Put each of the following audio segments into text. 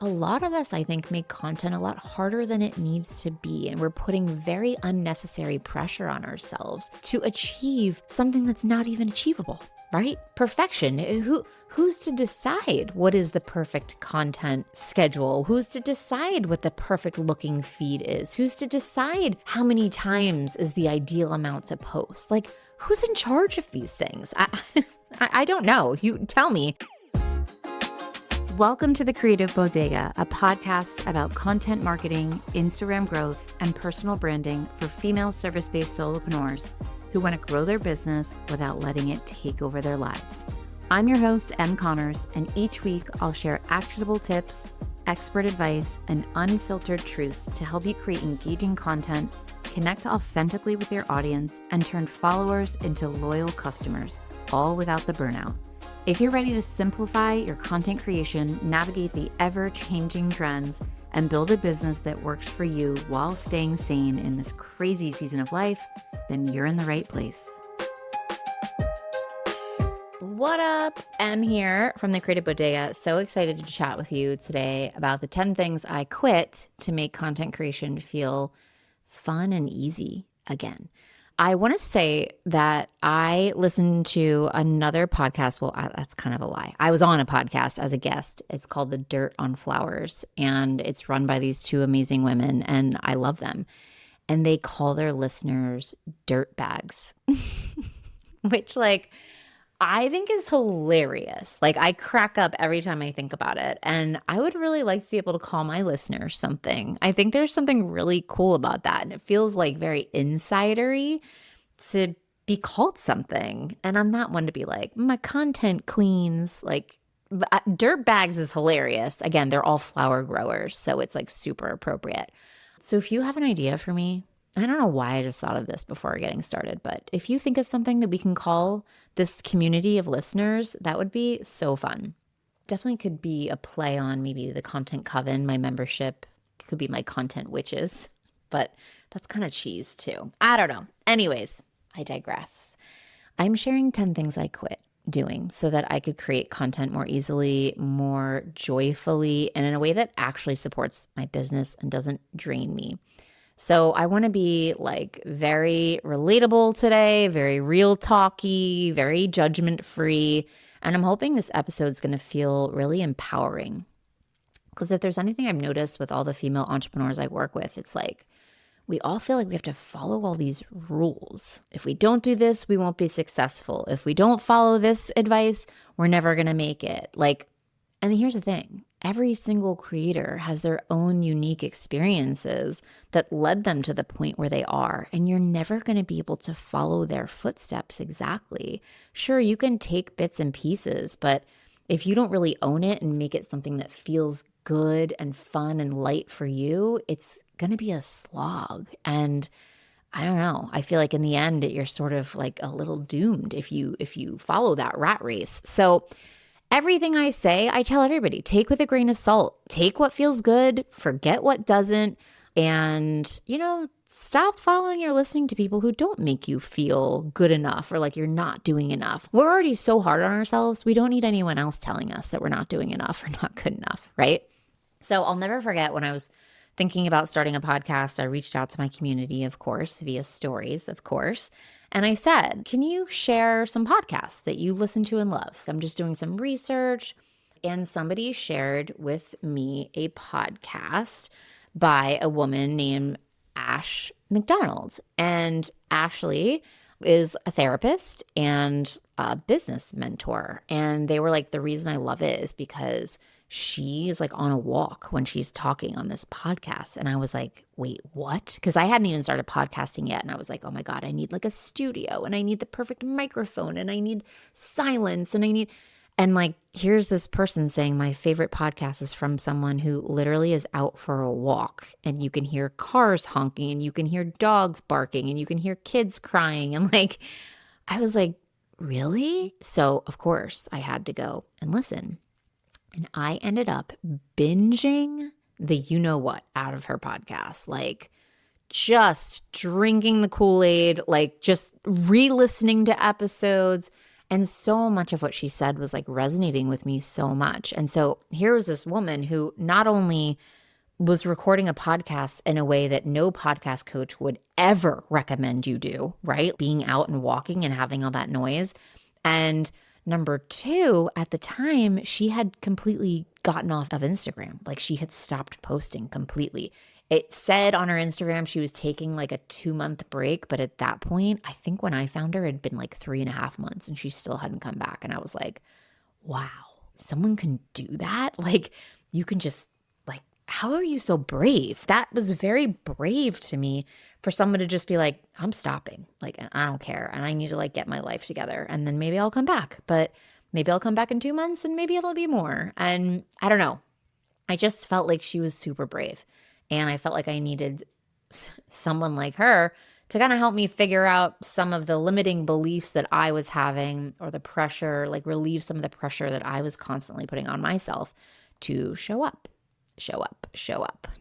A lot of us, I think, make content a lot harder than it needs to be. And we're putting very unnecessary pressure on ourselves to achieve something that's not even achievable, right? Perfection. Who's to decide what is the perfect content schedule? Who's to decide what the perfect looking feed is? Who's to decide how many times is the ideal amount to post? Like, who's in charge of these things? I don't know. You tell me. Welcome to The Creative Bodega, a podcast about content marketing, Instagram growth, and personal branding for female service-based solopreneurs who want to grow their business without letting it take over their lives. I'm your host, Em Connors, and each week I'll share actionable tips, expert advice, and unfiltered truths to help you create engaging content, connect authentically with your audience, and turn followers into loyal customers, all without the burnout. If you're ready to simplify your content creation, navigate the ever-changing trends, and build a business that works for you while staying sane in this crazy season of life, then you're in the right place. What up? Em here from The Creative Bodega. So excited to chat with you today about the 10 things I quit to make content creation feel fun and easy again. I want to say that I listened to another podcast. Well, that's kind of a lie. I was on a podcast as a guest. It's called The Dirt on Flowers, and it's run by these two amazing women, and I love them. And they call their listeners dirt bags, which I think is hilarious. I crack up every time I think about it. And I would really like to be able to call my listeners something. I think there's something really cool about that. And it feels very insidery to be called something. And I'm not one to be like, my content queens. Dirt bags is hilarious. Again, they're all flower growers. So it's super appropriate. So if you have an idea for me, I don't know why I just thought of this before getting started, but if you think of something that we can call this community of listeners, that would be so fun. Definitely could be a play on maybe the Content Coven, my membership. It could be my Content Witches, but that's kind of cheese too. I don't know. Anyways, I digress. I'm sharing 10 things I quit doing so that I could create content more easily, more joyfully, and in a way that actually supports my business and doesn't drain me. So I want to be very relatable today, very real talky, very judgment free. And I'm hoping this episode is going to feel really empowering. Because if there's anything I've noticed with all the female entrepreneurs I work with, it's we all feel like we have to follow all these rules. If we don't do this, we won't be successful. If we don't follow this advice, we're never going to make it. And here's the thing. Every single creator has their own unique experiences that led them to the point where they are, and you're never going to be able to follow their footsteps exactly. Sure, you can take bits and pieces, but if you don't really own it and make it something that feels good and fun and light for you, it's going to be a slog. And I don't know. I feel in the end, you're sort of a little doomed if you follow that rat race. So everything I say, I tell everybody, take with a grain of salt. Take what feels good, forget what doesn't, and, stop following or listening to people who don't make you feel good enough or you're not doing enough. We're already so hard on ourselves. We don't need anyone else telling us that we're not doing enough or not good enough, right? So I'll never forget when I was thinking about starting a podcast, I reached out to my community, of course, via stories, of course. And I said, can you share some podcasts that you listen to and love? I'm just doing some research. And somebody shared with me a podcast by a woman named Ash McDonald. And Ashley is a therapist and a business mentor. And they were the reason I love it is because she's on a walk when she's talking on this podcast. And I was wait, what? Because I hadn't even started podcasting yet. And I was oh my God, I need a studio and I need the perfect microphone and I need silence and here's this person saying my favorite podcast is from someone who literally is out for a walk and you can hear cars honking and you can hear dogs barking and you can hear kids crying. And I was really? So of course I had to go and listen. And I ended up binging the you-know-what out of her podcast, just drinking the Kool-Aid, just re-listening to episodes And so much of what she said was like resonating with me so much. And so here was this woman who not only was recording a podcast in a way that no podcast coach would ever recommend you do, right? Being out and walking and having all that noise. And number two, at the time, she had completely gotten off of Instagram. Like she had stopped posting completely. It said on her Instagram she was taking like a 2-month break. But at that point, I think when I found her, it had been like 3.5 months and she still hadn't come back. And I was like, wow, someone can do that? Like you can just like, how are you so brave? That was very brave to me for someone to just be like, I'm stopping. Like, I don't care. And I need to like get my life together. And then maybe I'll come back. But maybe I'll come back in 2 months and maybe it'll be more. And I don't know. I just felt like she was super brave. And I felt like I needed someone like her to kind of help me figure out some of the limiting beliefs that I was having, or the pressure, like relieve some of the pressure that I was constantly putting on myself to show up,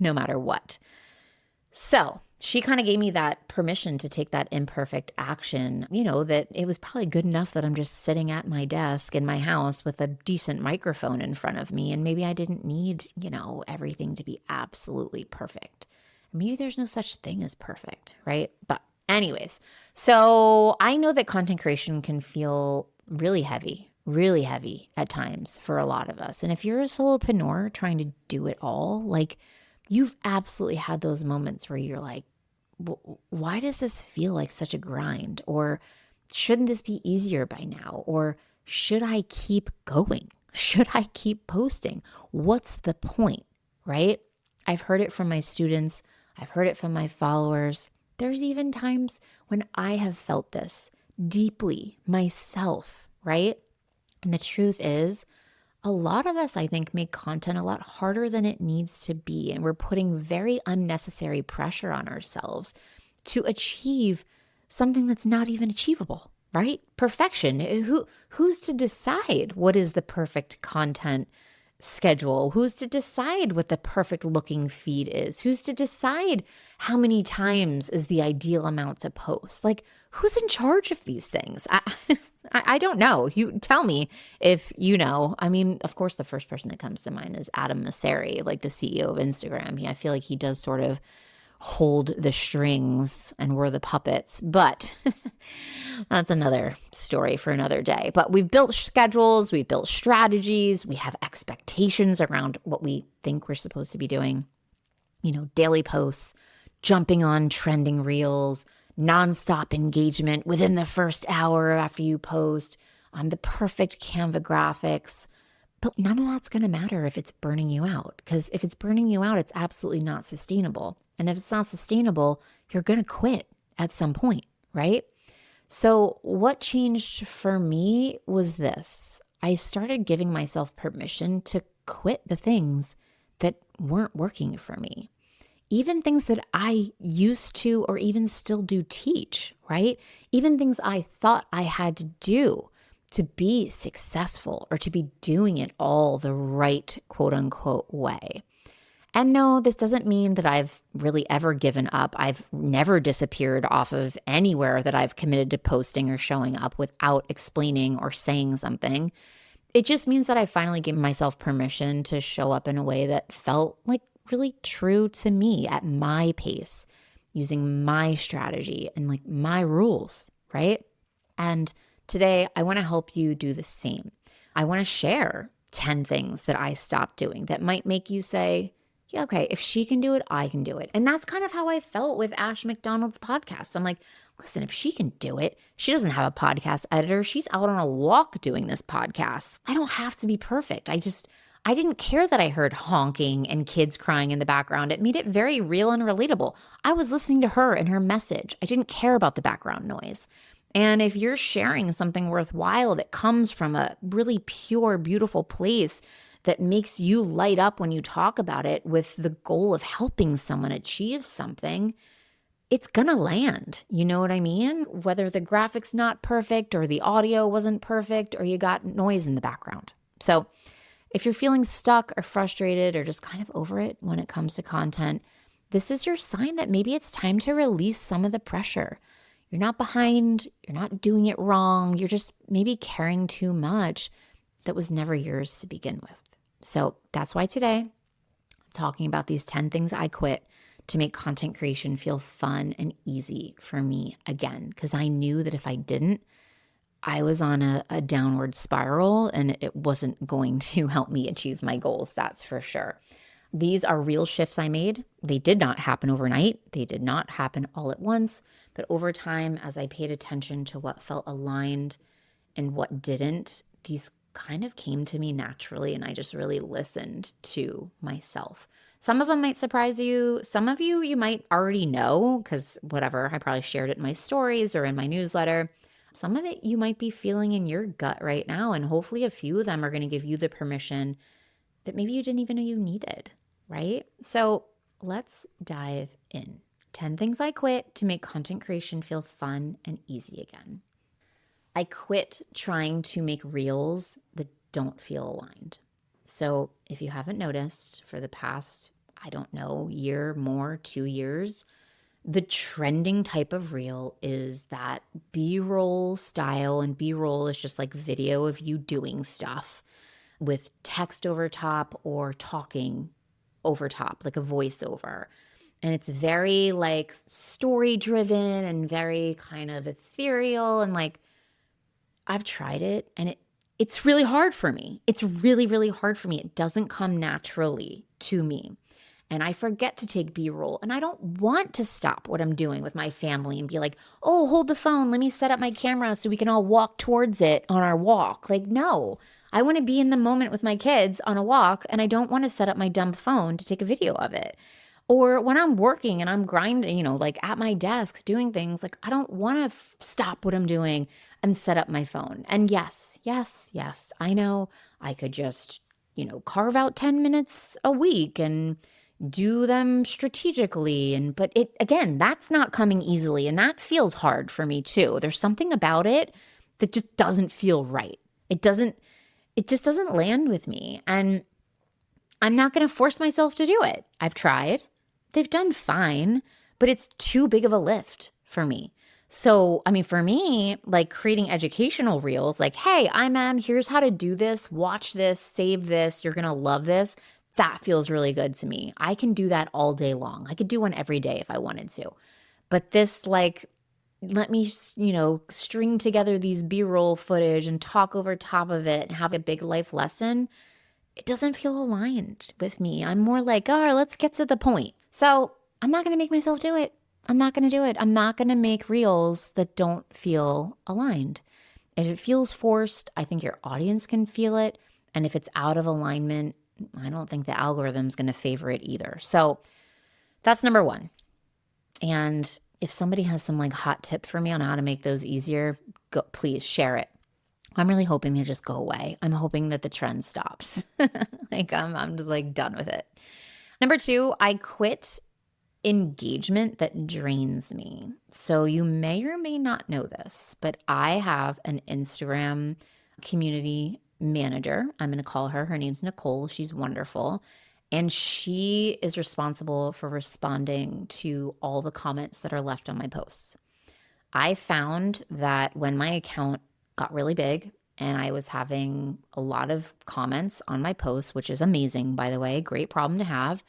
no matter what. So she kind of gave me that permission to take that imperfect action, that it was probably good enough that I'm just sitting at my desk in my house with a decent microphone in front of me. And maybe I didn't need, everything to be absolutely perfect. Maybe there's no such thing as perfect, right? But anyways, so I know that content creation can feel really heavy at times for a lot of us. And if you're a solopreneur trying to do it all, like you've absolutely had those moments where you're like, why does this feel like such a grind? Or shouldn't this be easier by now? Or should I keep going? Should I keep posting? What's the point, right? I've heard it from my students. I've heard it from my followers. There's even times when I have felt this deeply myself, right? And the truth is, a lot of us, I think, make content a lot harder than it needs to be. And we're putting very unnecessary pressure on ourselves to achieve something that's not even achievable, right? Perfection. Who's to decide what is the perfect content schedule? Who's to decide what the perfect looking feed is? Who's to decide how many times is the ideal amount to post? Like, who's in charge of these things? I don't know. You tell me if you know. I mean, of course, the first person that comes to mind is Adam Mosseri, like the CEO of Instagram. I feel like he does sort of hold the strings and we're the puppets, but that's another story for another day. But we've built schedules, we've built strategies, we have expectations around what we think we're supposed to be doing. Daily posts, jumping on trending reels, nonstop engagement within the first hour after you post, the perfect Canva graphics. But none of that's going to matter if it's burning you out, because if it's burning you out, it's absolutely not sustainable. And if it's not sustainable, you're going to quit at some point, right? So what changed for me was this. I started giving myself permission to quit the things that weren't working for me. Even things that I used to or even still do teach, right? Even things I thought I had to do to be successful or to be doing it all the right, quote unquote, way. And no, this doesn't mean that I've really ever given up. I've never disappeared off of anywhere that I've committed to posting or showing up without explaining or saying something. It just means that I finally gave myself permission to show up in a way that felt like really true to me at my pace, using my strategy and like my rules, right? And today I want to help you do the same. I want to share 10 things that I stopped doing that might make you say, yeah, okay, if she can do it, I can do it. And that's kind of how I felt with Ash McDonald's podcast. I'm like, listen, if she can do it, she doesn't have a podcast editor. She's out on a walk doing this podcast. I don't have to be perfect. I didn't care that I heard honking and kids crying in the background. It made it very real and relatable. I was listening to her and her message. I didn't care about the background noise. And if you're sharing something worthwhile that comes from a really pure, beautiful place that makes you light up when you talk about it with the goal of helping someone achieve something, it's gonna land. You know what I mean? Whether the graphic's not perfect or the audio wasn't perfect or you got noise in the background. So if you're feeling stuck or frustrated or just kind of over it when it comes to content, this is your sign that maybe it's time to release some of the pressure. You're not behind. You're not doing it wrong. You're just maybe carrying too much that was never yours to begin with. So that's why today I'm talking about these 10 things I quit to make content creation feel fun and easy for me again. Because I knew that if I didn't, I was on a downward spiral and it wasn't going to help me achieve my goals, that's for sure. These are real shifts I made. They did not happen overnight. They did not happen all at once. But over time, as I paid attention to what felt aligned and what didn't, these kind of came to me naturally, and I just really listened to myself. Some of them might surprise you. Some of you might already know because whatever, I probably shared it in my stories or in my newsletter. Some of it you might be feeling in your gut right now, and hopefully a few of them are going to give you the permission that maybe you didn't even know you needed, right? So let's dive in. 10 things I quit to make content creation feel fun and easy again. I quit trying to make reels that don't feel aligned. So if you haven't noticed, for the past, I don't know, year, more, 2 years, the trending type of reel is that B-roll style, and B-roll is just like video of you doing stuff with text over top or talking over top, like a voiceover. And it's very like story driven and very kind of ethereal. And like, I've tried it and it's really hard for me. It's really, really hard for me. It doesn't come naturally to me. And I forget to take B-roll. And I don't want to stop what I'm doing with my family and be like, oh, hold the phone. Let me set up my camera so we can all walk towards it on our walk. Like, no, I want to be in the moment with my kids on a walk. And I don't want to set up my dumb phone to take a video of it. Or when I'm working and I'm grinding, like at my desk doing things, like I don't want to stop what I'm doing and set up my phone. And yes, I know I could just, carve out 10 minutes a week and do them strategically. But again, that's not coming easily. And that feels hard for me too. There's something about it that just doesn't feel right. It just doesn't land with me. And I'm not going to force myself to do it. I've tried. They've done fine, but it's too big of a lift for me. So, for me, like creating educational reels, like, hey, I'm Em, here's how to do this, watch this, save this, you're going to love this. That feels really good to me. I can do that all day long. I could do one every day if I wanted to. But this, like, let me, string together these B-roll footage and talk over top of it and have a big life lesson, it doesn't feel aligned with me. I'm more like, all right, let's get to the point. So I'm not going to make myself do it. I'm not going to do it. I'm not going to make reels that don't feel aligned. If it feels forced, I think your audience can feel it. And if it's out of alignment, I don't think the algorithm's going to favor it either. So that's number one. And if somebody has some like hot tip for me on how to make those easier, please share it. I'm really hoping they just go away. I'm hoping that the trend stops. Like I'm just like done with it. Number two, I quit engagement that drains me. So you may or may not know this, but I have an Instagram community manager. I'm going to call her. Her name's Nicole. She's wonderful. And she is responsible for responding to all the comments that are left on my posts. I found that when my account got really big and I was having a lot of comments on my posts, which is amazing, by the way, great problem to have,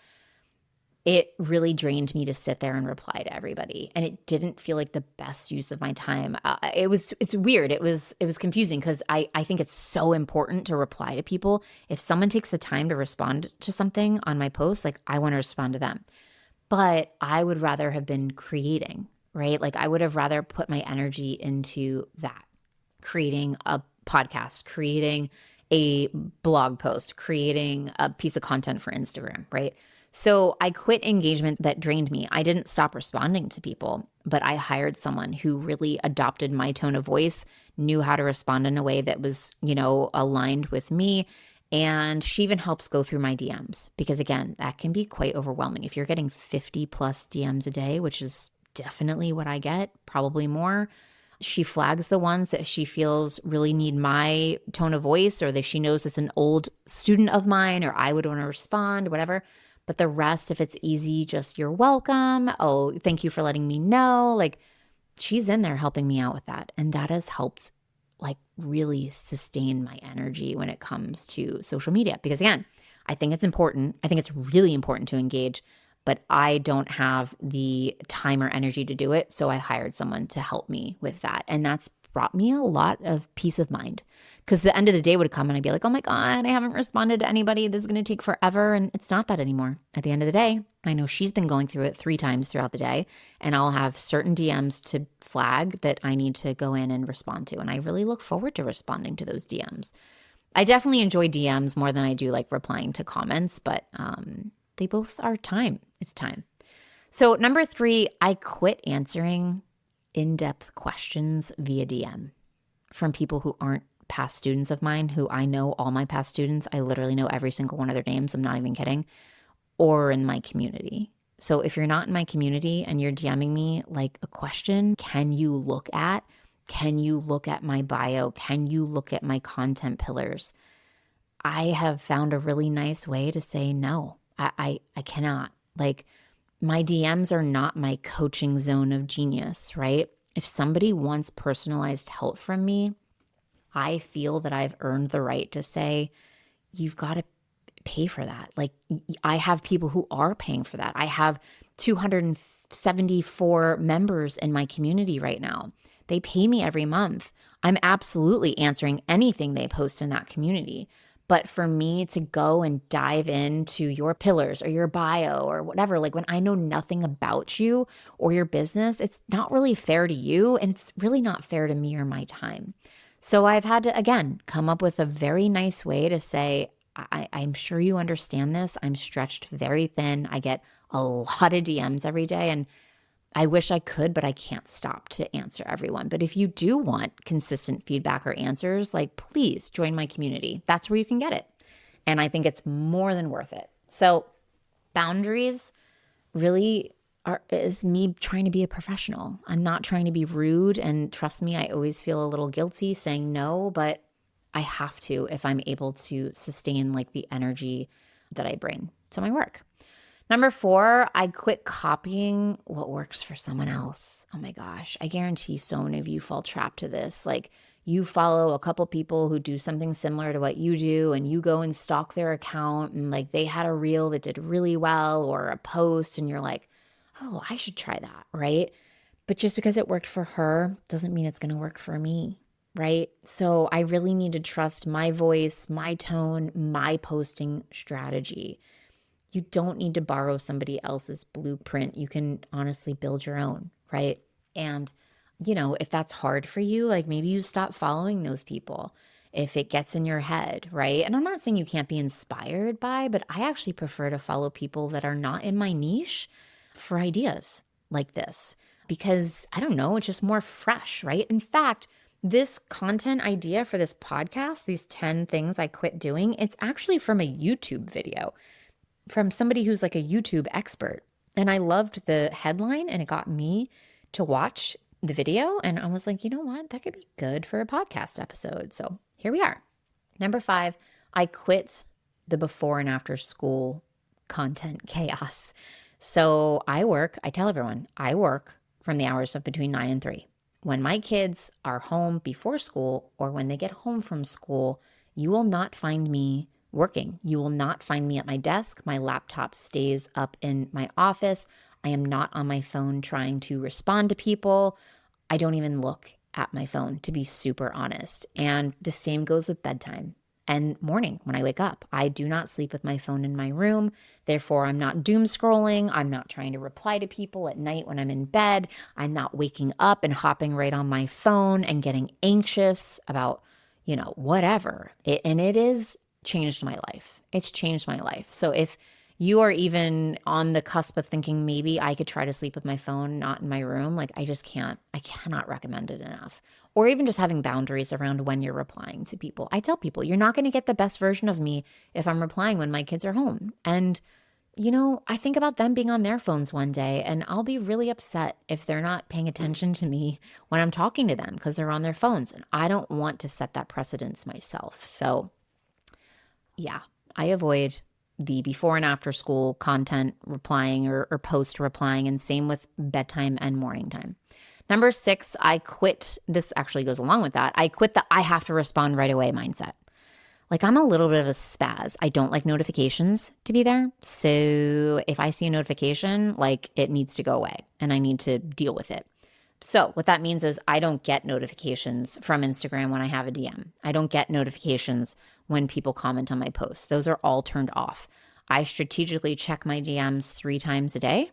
it really drained me to sit there and reply to everybody. And it didn't feel like the best use of my time. It's weird. It was confusing because I think it's so important to reply to people. If someone takes the time to respond to something on my post, like I want to respond to them. But I would rather have been creating, right? Like I would have rather put my energy into that, creating a podcast, creating a blog post, creating a piece of content for Instagram, right? So I quit engagement that drained me. I didn't stop responding to people, but I hired someone who really adopted my tone of voice, knew how to respond in a way that was, aligned with me. And she even helps go through my DMs because again, that can be quite overwhelming. If you're getting 50 plus DMs a day, which is definitely what I get, probably more, she flags the ones that she feels really need my tone of voice or that she knows it's an old student of mine or I would want to respond, whatever. But the rest, if it's easy, just you're welcome. Oh, thank you for letting me know. Like she's in there helping me out with that. And that has helped like really sustain my energy when it comes to social media. Because again, I think it's important. I think it's really important to engage, but I don't have the time or energy to do it. So I hired someone to help me with that. And that's brought me a lot of peace of mind, because the end of the day would come and I'd be like, oh my God, I haven't responded to anybody. This is going to take forever. And it's not that anymore. At the end of the day, I know she's been going through it 3 times throughout the day, and I'll have certain DMs to flag that I need to go in and respond to. And I really look forward to responding to those DMs. I definitely enjoy DMs more than I do like replying to comments, but they both are time. It's time. So number 3, I quit answering in-depth questions via DM from people who aren't past students of mine, who I know all my past students. I literally know every single one of their names. I'm not even kidding. Or in my community. So if you're not in my community and you're DMing me like a question, can you look at my bio? Can you look at my content pillars? I have found a really nice way to say no. I cannot. Like, my DMs are not my coaching zone of genius, right? If somebody wants personalized help from me, I feel that I've earned the right to say, you've got to pay for that. Like, I have people who are paying for that. I have 274 members in my community right now. They pay me every month. I'm absolutely answering anything they post in that community. But for me to go and dive into your pillars or your bio or whatever, like when I know nothing about you or your business, it's not really fair to you, and it's really not fair to me or my time. So I've had to, again, come up with a very nice way to say, I'm sure you understand this. I'm stretched very thin. I get a lot of DMs every day, and I wish I could, but I can't stop to answer everyone. But if you do want consistent feedback or answers, like, please join my community. That's where you can get it. And I think it's more than worth it. So boundaries really is me trying to be a professional. I'm not trying to be rude. And trust me, I always feel a little guilty saying no, but I have to if I'm able to sustain like the energy that I bring to my work. Number 4, I quit copying what works for someone else. Oh my gosh, I guarantee so many of you fall trapped to this. Like, you follow a couple people who do something similar to what you do, and you go and stalk their account, and like they had a reel that did really well or a post, and you're like, oh, I should try that, right? But just because it worked for her doesn't mean it's going to work for me, right? So I really need to trust my voice, my tone, my posting strategy. You don't need to borrow somebody else's blueprint. You can honestly build your own, right? And, you know, if that's hard for you, like maybe you stop following those people if it gets in your head, right? And I'm not saying you can't be inspired by, but I actually prefer to follow people that are not in my niche for ideas like this, because I don't know, it's just more fresh, right? In fact, this content idea for this podcast, these 10 things I quit doing, it's actually from a YouTube video from somebody who's like a YouTube expert. And I loved the headline, and it got me to watch the video. And I was like, you know what? That could be good for a podcast episode. So here we are. Number 5, I quit the before and after school content chaos. So I tell everyone, I work from the hours of between 9 and 3. When my kids are home before school or when they get home from school, you will not find me working. You will not find me at my desk. My laptop stays up in my office. I am not on my phone trying to respond to people. I don't even look at my phone, to be super honest. And the same goes with bedtime and morning when I wake up. I do not sleep with my phone in my room. Therefore, I'm not doom scrolling. I'm not trying to reply to people at night when I'm in bed. I'm not waking up and hopping right on my phone and getting anxious about, whatever. It is changed my life. It's changed my life. So if you are even on the cusp of thinking maybe I could try to sleep with my phone not in my room, like I cannot recommend it enough. Or even just having boundaries around when you're replying to people. I tell people, you're not going to get the best version of me if I'm replying when my kids are home. And I think about them being on their phones one day, and I'll be really upset if they're not paying attention to me when I'm talking to them because they're on their phones. And I don't want to set that precedence myself. So yeah, I avoid the before and after school content replying or post replying, and same with bedtime and morning time. Number 6, I quit. This actually goes along with that. I quit the I have to respond right away mindset. Like I'm a little bit of a spaz. I don't like notifications to be there. So if I see a notification, like it needs to go away and I need to deal with it. So what that means is I don't get notifications from Instagram when I have a DM. I don't get notifications when people comment on my posts. Those are all turned off. I strategically check my DMs 3 times a day.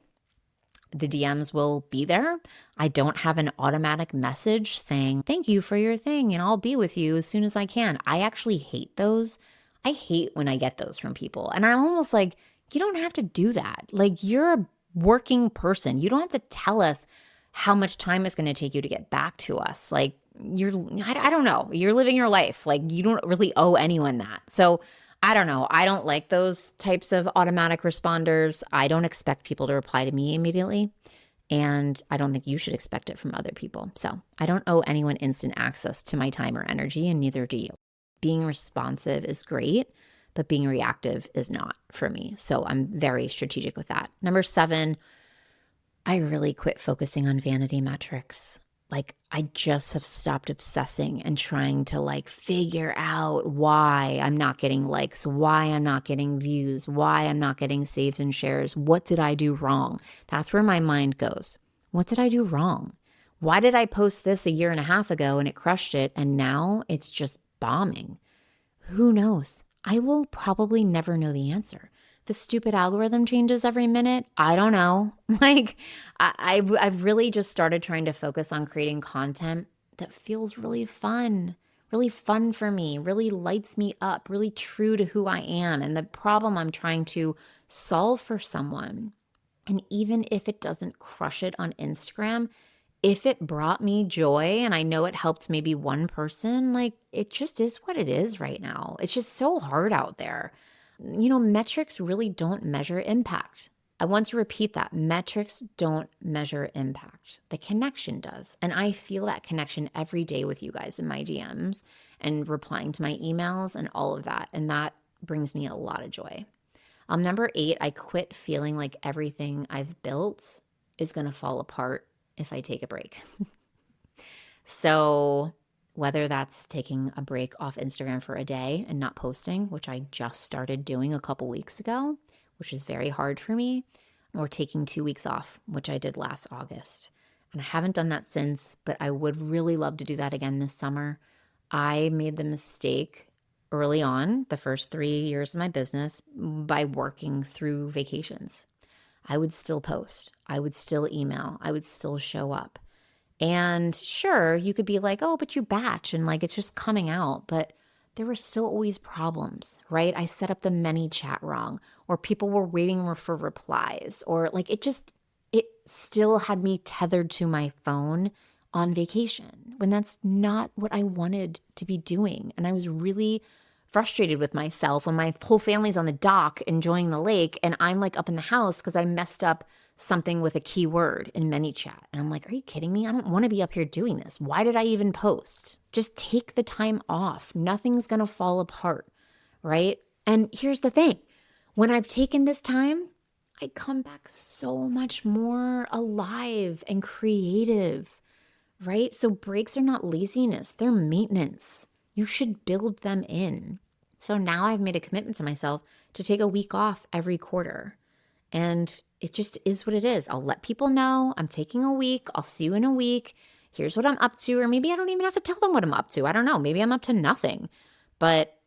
The DMs will be there. I don't have an automatic message saying, thank you for your thing and I'll be with you as soon as I can. I actually hate those. I hate when I get those from people. And I'm almost like, you don't have to do that. Like you're a working person. You don't have to tell us how much time it's going to take you to get back to us. Like I don't know. You're living your life. Like you don't really owe anyone that. So I don't know. I don't like those types of automatic responders. I don't expect people to reply to me immediately. And I don't think you should expect it from other people. So I don't owe anyone instant access to my time or energy, and neither do you. Being responsive is great, but being reactive is not for me. So I'm very strategic with that. Number 7, I really quit focusing on vanity metrics. Like I just have stopped obsessing and trying to like figure out why I'm not getting likes, why I'm not getting views, why I'm not getting saves and shares. What did I do wrong? That's where my mind goes. What did I do wrong? Why did I post this a year and a half ago and it crushed it and now it's just bombing? Who knows? I will probably never know the answer. The stupid algorithm changes every minute. I don't know. Like I've really just started trying to focus on creating content that feels really fun for me, really lights me up, really true to who I am and the problem I'm trying to solve for someone. And even if it doesn't crush it on Instagram, if it brought me joy and I know it helped maybe one person, like it just is what it is right now. It's just so hard out there. Metrics really don't measure impact. I want to repeat that. Metrics don't measure impact. The connection does. And I feel that connection every day with you guys in my DMs and replying to my emails and all of that. And that brings me a lot of joy. Number 8, I quit feeling like everything I've built is going to fall apart if I take a break. So whether that's taking a break off Instagram for a day and not posting, which I just started doing a couple weeks ago, which is very hard for me, or taking 2 weeks off, which I did last August. And I haven't done that since, but I would really love to do that again this summer. I made the mistake early on, the first 3 years of my business, by working through vacations. I would still post. I would still email. I would still show up. And sure, you could be like, oh, but you batch and like it's just coming out. But there were still always problems, right? I set up the many chat wrong, or people were waiting for replies, or like it still had me tethered to my phone on vacation when that's not what I wanted to be doing. And I was really frustrated with myself when my whole family's on the dock enjoying the lake and I'm like up in the house because I messed up something with a keyword in ManyChat. And I'm like, are you kidding me? I don't want to be up here doing this. Why did I even post? Just take the time off. Nothing's going to fall apart, right? And here's the thing. When I've taken this time, I come back so much more alive and creative, right? So breaks are not laziness. They're maintenance. You should build them in. So now I've made a commitment to myself to take a week off every quarter. And it just is what it is. I'll let people know I'm taking a week. I'll see you in a week. Here's what I'm up to. Or maybe I don't even have to tell them what I'm up to. I don't know. Maybe I'm up to nothing. But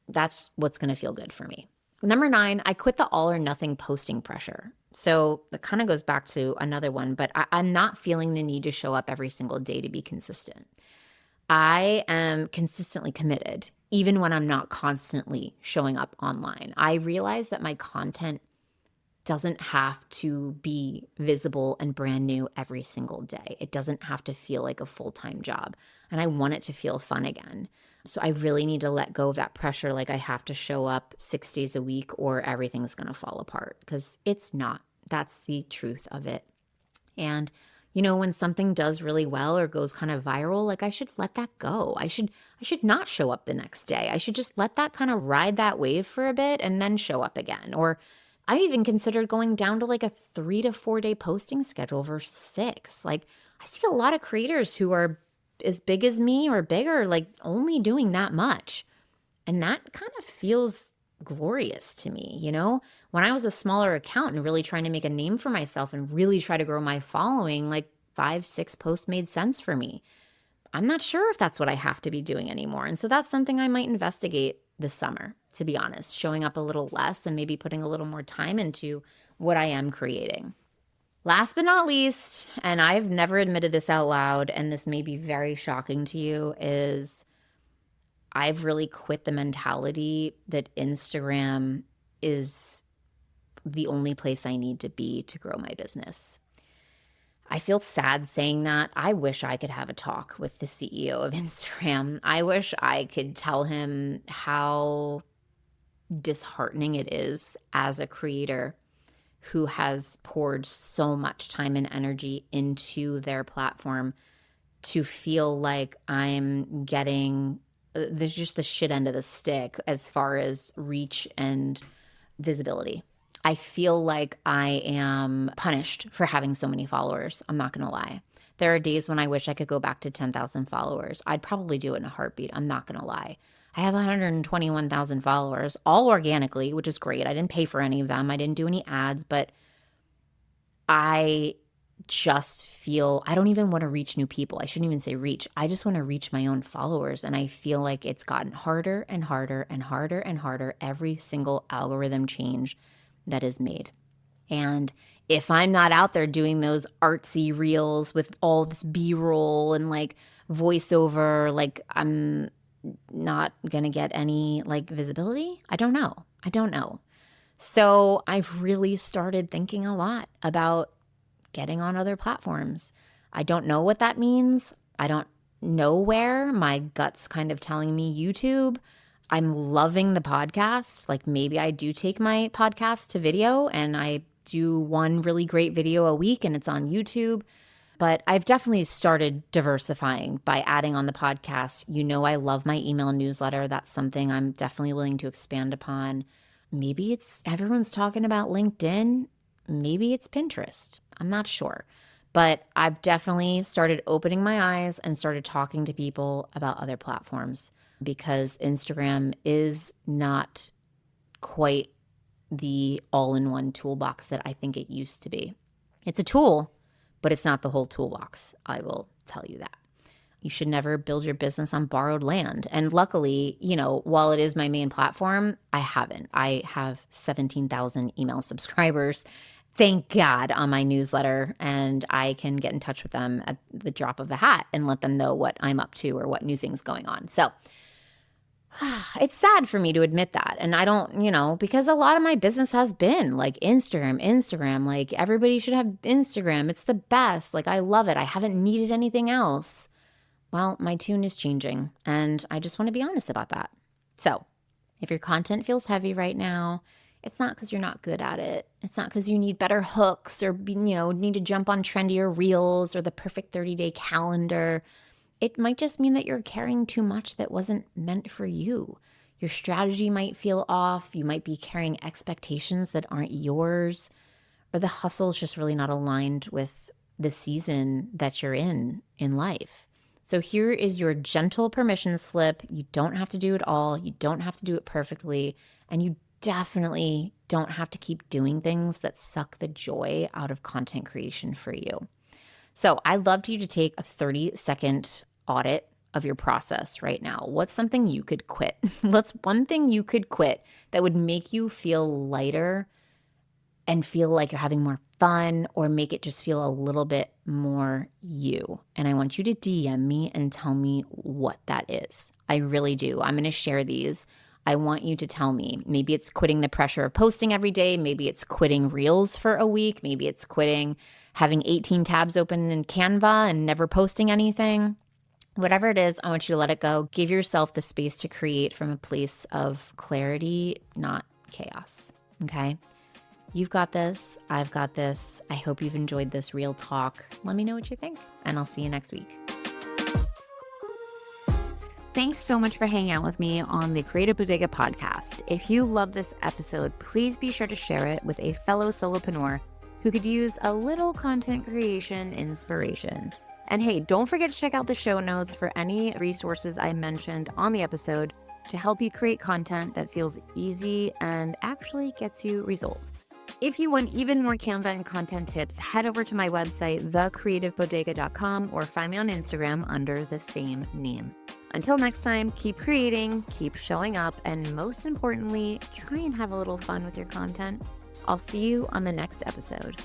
that's what's going to feel good for me. Number 9, I quit the all or nothing posting pressure. So it kind of goes back to another one, but I'm not feeling the need to show up every single day to be consistent. I am consistently committed, even when I'm not constantly showing up online. I realize that my content doesn't have to be visible and brand new every single day. It doesn't have to feel like a full-time job. And I want it to feel fun again. So I really need to let go of that pressure, like I have to show up 6 days a week or everything's going to fall apart, because it's not. That's the truth of it. And when something does really well or goes kind of viral, like I should let that go. I should not show up the next day. I should just let that kind of ride that wave for a bit and then show up again. Or I even considered going down to like a 3 to 4 day posting schedule versus 6. Like I see a lot of creators who are as big as me or bigger, like only doing that much. And that kind of feels glorious to me, you know? When I was a smaller account and really trying to make a name for myself and really try to grow my following, like 5, 6 posts made sense for me. I'm not sure if that's what I have to be doing anymore. And so that's something I might investigate this summer, to be honest, showing up a little less and maybe putting a little more time into what I am creating. Last but not least, and I've never admitted this out loud, and this may be very shocking to you, is I've really quit the mentality that Instagram is the only place I need to be to grow my business. I feel sad saying that. I wish I could have a talk with the CEO of Instagram. I wish I could tell him how disheartening it is as a creator who has poured so much time and energy into their platform to feel like I'm getting there's just the shit end of the stick as far as reach and visibility. I feel like I am punished for having so many followers. I'm not going to lie. There are days when I wish I could go back to 10,000 followers. I'd probably do it in a heartbeat. I'm not going to lie. I have 121,000 followers, all organically, which is great. I didn't pay for any of them. I didn't do any ads, but I just feel I don't even want to reach new people. I shouldn't even say reach. I just want to reach my own followers. And I feel like it's gotten harder and harder and harder and harder every single algorithm change that is made. And if I'm not out there doing those artsy reels with all this B-roll and like voiceover, like I'm not going to get any like visibility. I don't know. So I've really started thinking a lot about getting on other platforms. I don't know what that means. I don't know where. My gut's kind of telling me YouTube. I'm loving the podcast. Like maybe I do take my podcast to video and I do one really great video a week and it's on YouTube. But I've definitely started diversifying by adding on the podcast. You know, I love my email newsletter. That's something I'm definitely willing to expand upon. Maybe it's everyone's talking about LinkedIn. Maybe it's Pinterest. I'm not sure. But I've definitely started opening my eyes and started talking to people about other platforms because Instagram is not quite the all-in-one toolbox that I think it used to be. It's a tool, but it's not the whole toolbox. I will tell you that. You should never build your business on borrowed land. And luckily, you know, while it is my main platform, I haven't. I have 17,000 email subscribers, thank God, on my newsletter. And I can get in touch with them at the drop of a hat and let them know what I'm up to or what new things going on. So it's sad for me to admit that. And I don't, you know, because a lot of my business has been like Instagram, like everybody should have Instagram. It's the best. Like I love it. I haven't needed anything else. Well, my tune is changing and I just want to be honest about that. So if your content feels heavy right now, it's not because you're not good at it. It's not because you need better hooks or, you know, need to jump on trendier reels or the perfect 30-day calendar. It might just mean that you're carrying too much that wasn't meant for you. Your strategy might feel off. You might be carrying expectations that aren't yours, or the hustle is just really not aligned with the season that you're in life. So here is your gentle permission slip. You don't have to do it all. You don't have to do it perfectly. And you definitely don't have to keep doing things that suck the joy out of content creation for you. So I'd love you to take a 30-second audit of your process right now. What's something you could quit? What's one thing you could quit that would make you feel lighter and feel like you're having more fun, or make it just feel a little bit more you? And I want you to DM me and tell me what that is. I really do. I'm going to share these. I want you to tell me. Maybe it's quitting the pressure of posting every day. Maybe it's quitting reels for a week. Maybe it's quitting having 18 tabs open in Canva and never posting anything. Whatever it is, I want you to let it go. Give yourself the space to create from a place of clarity, not chaos. Okay? You've got this. I've got this. I hope you've enjoyed this real talk. Let me know what you think, and I'll see you next week. Thanks so much for hanging out with me on the Creative Bodega podcast. If you love this episode, please be sure to share it with a fellow solopreneur who could use a little content creation inspiration. And hey, don't forget to check out the show notes for any resources I mentioned on the episode to help you create content that feels easy and actually gets you results. If you want even more Canva and content tips, head over to my website, thecreativebodega.com, or find me on Instagram under the same name. Until next time, keep creating, keep showing up, and most importantly, try and have a little fun with your content. I'll see you on the next episode.